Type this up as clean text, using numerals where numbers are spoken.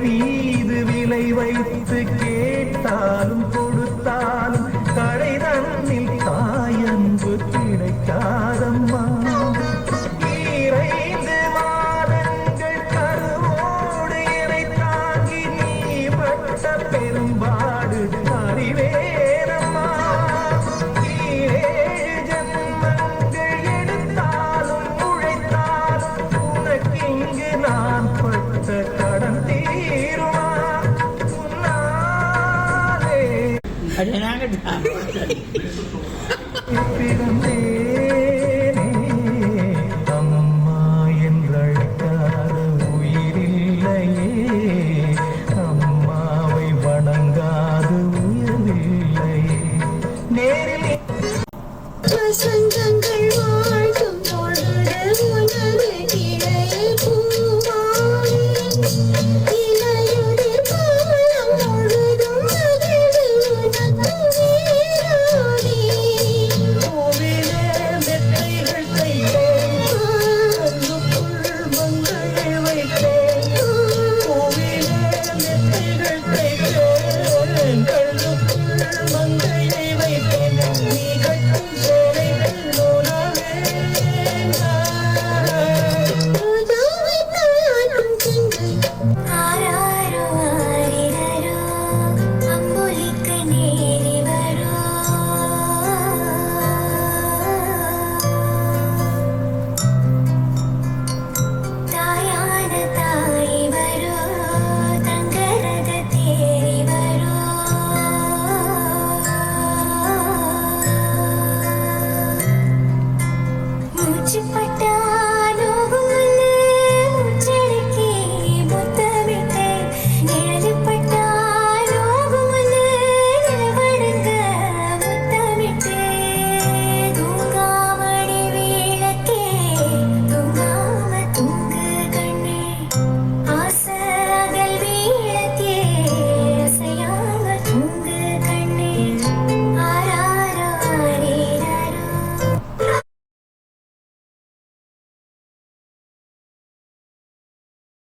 மீது விலை வைத்து கேட்டாலும் கொடுத்தாலும் கடை தன்னில் தாயன்பு கிடைக்காதம்மா. ஈரைந்து மாதங்கள் கருவோடு என்னை தாங்கி நீ பட்ட பெரும்பாடு அறிவேனம்மா. ஏழு ஜன்மங்கள் எடுத்தாலும் உழைத்தாலும் உனக்கிங்கு நான் பட்ட கடன் தீருமா உன்னாலே.